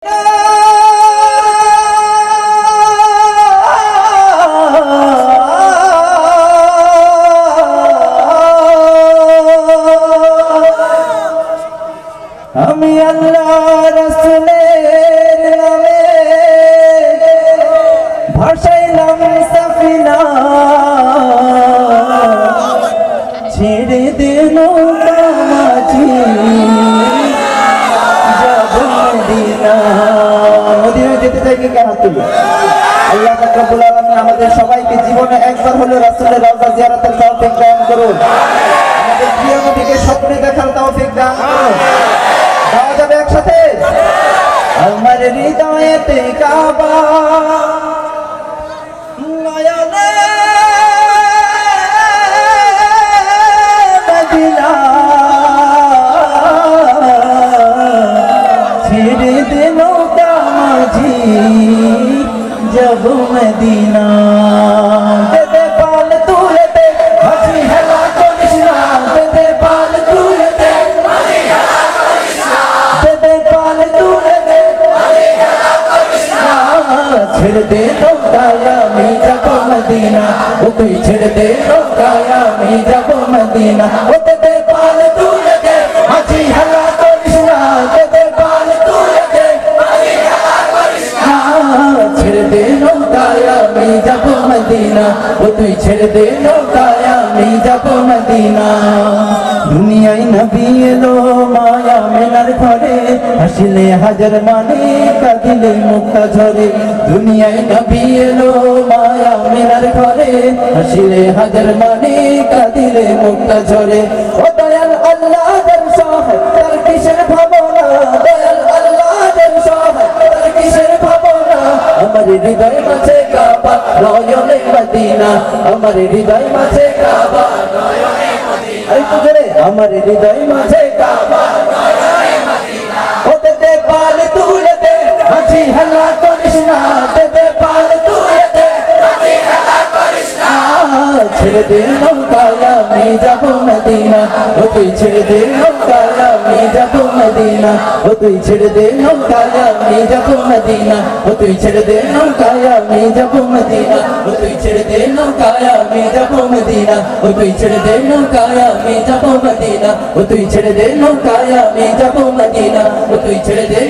আমি আল্লাহ রাসূলের নামে ভাসাইলাম সাফিনা, ছেড়ে দে নৌকা মাঝি যাব মদিনা। মদিনায় যেতে চাই কি কেন তুলি? আল্লাহ পাক রব্বুল আলামিন আমাদের সবাইকে জীবনে একবার হলেও রাসূলের রওজা জিয়ারতের তৌফিক দান করুন। আমাদের প্রিয় নবীকে স্বপ্নে দেখার তৌফিক দান করুন। গাওয়া যাবে একসাথে? আমার হৃদয়েতে কাবা, নয়নে মদিনা, ছেড়ে দে নৌকা মাঝি যাব মদিনা। দে দে পাল তুলে দে হাসি হেলা করিস না, দে দে পাল তুলে দে হাসি হেলা করিস না, দে দে পাল তুলে দে হাসি হেলা করিস না। ছেড়ে দে নৌকায় আমি যাব মদিনা, ও তুই ছেড়ে দে নৌকায় আমি যাব মদিনা। ও দে দে পাল তুলে দে হাসি হেলা করিস না, দে দে পাল তুলে দে হাসি হেলা করিস না। ছেড়ে দে নৌকায় আমি যাব মদিনা, ও তুই ছেড়ে দে নৌকায় আমি যাব মদিনা। দুনিয়ায় নবী এলো মায়া মেলার ঘরে, হাসিলে হাজার মানে কাঁদিলে মুক্তা ঝরে। দুনিয়ায় নবী এলো মায়া মেলার ঘরে, হাসিলে হাজার মানে কাঁদিলে মুক্তা ঝরে। ও দয়াল আল্লাহ দের সহায় তার কিসের ভাবনা, দয়াল আল্লাহ দের সহায় তার কিসের ভাবনা। আমার হৃদয় মাঝে কাবা নয়নে মদিনা, আমার হৃদয় মাঝে কাবা নয়নে মদিনা। আরে তুজরে আমার হৃদয় মাঝে কাবা নয়নে মদিনা। ও দে দে পাল তুলে দে হাসি হেলা করিস না, দে দে পাল তুলে দে হাসি হেলা করিস না। ছেড়ে দে নৌকায় আমি যাব মদিনা, ও তুই ছেড়ে দে নৌকায় আমি যাব মদিনা। ও তুই ছেড়ে দে নৌকায় আমি যাব মদিনা, ও তুই ছেড়ে দে নৌকায় আমি যাব মদিনা। ও তুই ছেড়ে দে নৌকায় আমি যাব মদিনা, ও তুই ছেড়ে দে নৌকায় আমি যাব মদিনা। ও তুই ছেড়ে দে নৌকায় আমি যাব মদিনা, ও তুই ছেড়ে দে।